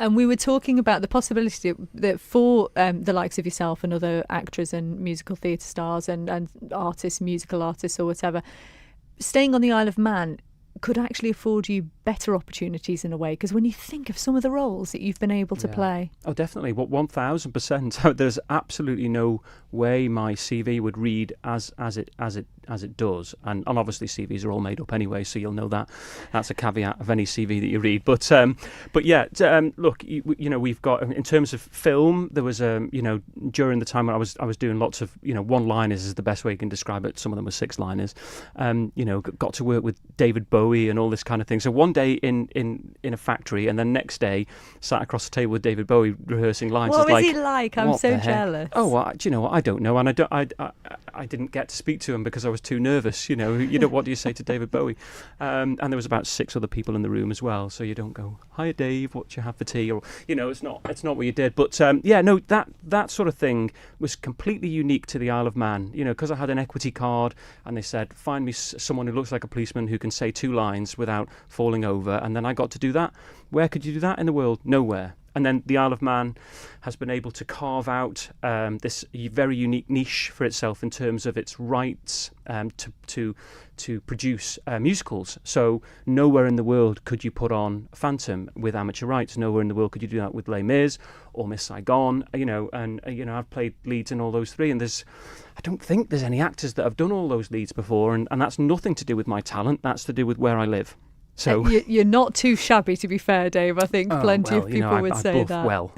And we were talking about the possibility that for the likes of yourself and other actors and musical theatre stars and artists, musical artists or whatever, staying on the Isle of Man could actually afford you better opportunities in a way, because when you think of some of the roles that you've been able to play. Oh, definitely. 1000%. There's absolutely no way my CV would read as it does, and obviously CVs are all made up anyway, so you'll know that that's a caveat of any CV that you read. But look, we've got, in terms of film, there was during the time when I was doing lots of one-liners is the best way you can describe it. Some of them were six-liners. Got to work with David Bowie and all this kind of thing. So one day in a factory, and then next day sat across the table with David Bowie rehearsing lines. What was he like? I'm so jealous. Oh, well, do you know what? I don't know, and I didn't get to speak to him because I was too nervous. What do you say to David Bowie? And there was about 6 other people in the room as well. So you don't go, "Hi, Dave, what do you have for tea?" Or it's not what you did. But that sort of thing was completely unique to the Isle of Man. Because I had an equity card, and they said, "Find me someone who looks like a policeman who can say 2 lines without falling over," and then I got to do that. Where could you do that in the world? Nowhere. And then the Isle of Man has been able to carve out this very unique niche for itself in terms of its rights to produce musicals. So nowhere in the world could you put on Phantom with amateur rights. Nowhere in the world could you do that with Les Mis or Miss Saigon. I've played leads in all those 3, and I don't think there's any actors that have done all those leads before, and that's nothing to do with my talent. That's to do with where I live. So you're not too shabby, to be fair, Dave. I think plenty of people would say that. Well.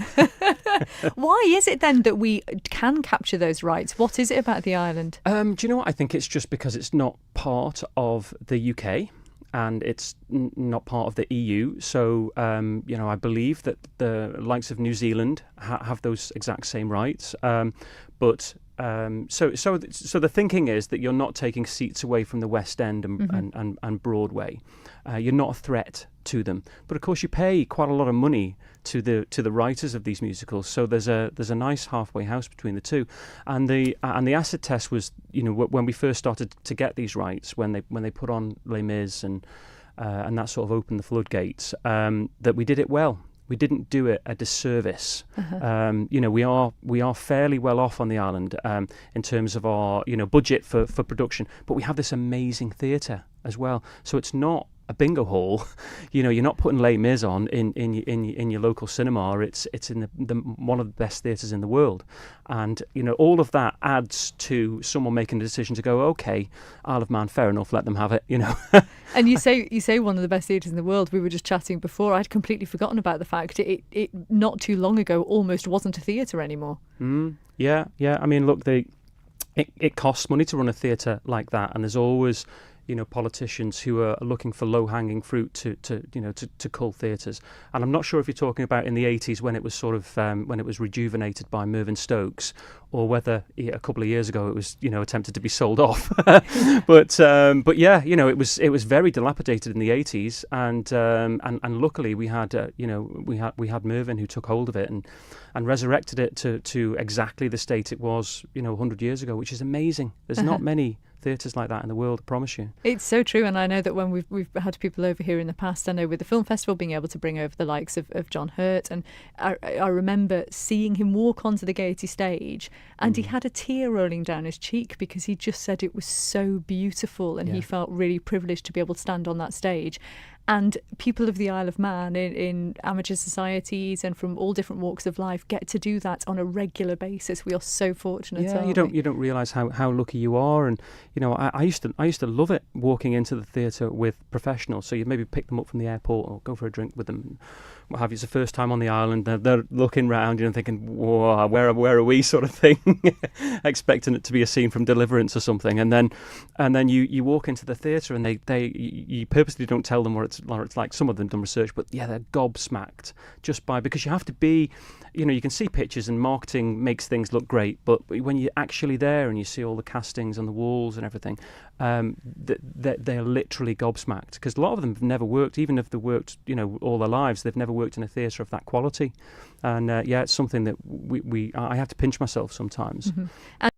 Why is it then that we can capture those rights? What is it about the island? Do you know what? I think it's just because it's not part of the UK. And it's not part of the EU. So, I believe that the likes of New Zealand have those exact same rights. So the thinking is that you're not taking seats away from the West End and Broadway. You're not a threat to them. But of course, you pay quite a lot of money to the writers of these musicals. So there's a nice halfway house between the two. And the acid test was, when we first started to get these rights, when they put on Les Mis and that sort of opened the floodgates, that we did it well. We didn't do it a disservice. We are fairly well off on the island in terms of our budget for production, but we have this amazing theatre as well. So it's not a bingo hall. You're not putting Les Mis on in your local cinema. It's in the one of the best theatres in the world, and all of that adds to someone making a decision to go, okay, Isle of Man, fair enough, let them have it. And you say one of the best theatres in the world. We were just chatting before. I'd completely forgotten about the fact it not too long ago almost wasn't a theatre anymore. Yeah. I mean, look, it costs money to run a theatre like that, and there's always politicians who are looking for low-hanging fruit to cull theatres. And I'm not sure if you're talking about in the 80s when it was sort of when it was rejuvenated by Mervyn Stokes, or whether a couple of years ago it was attempted to be sold off. but yeah, it was very dilapidated in the 80s, and luckily we had Mervyn who took hold of it and resurrected it to exactly the state it was 100 years ago, which is amazing. There's not many theatres like that in the world, I promise you. It's so true, and I know that when we've had people over here in the past, I know with the film festival being able to bring over the likes of John Hurt, and I remember seeing him walk onto the Gaiety stage, and he had a tear rolling down his cheek because he just said it was so beautiful, and he felt really privileged to be able to stand on that stage. And people of the Isle of Man in amateur societies and from all different walks of life get to do that on a regular basis. We are so fortunate. Yeah, you don't realise how lucky you are. And I used to love it walking into the theatre with professionals. So you maybe pick them up from the airport or go for a drink with them, what have you. It's the first time on the island. They're looking round, thinking, "Whoa, where are we?" sort of thing, expecting it to be a scene from Deliverance or something. And then you walk into the theatre, and you purposely don't tell them what it's like. Some of them done research, but yeah, they're gobsmacked because you have to be. You can see pictures and marketing makes things look great, but when you're actually there and you see all the castings on the walls and everything, they're literally gobsmacked, because a lot of them have never worked, even if they've worked all their lives, they've never worked in a theatre of that quality. And it's something that I have to pinch myself sometimes. And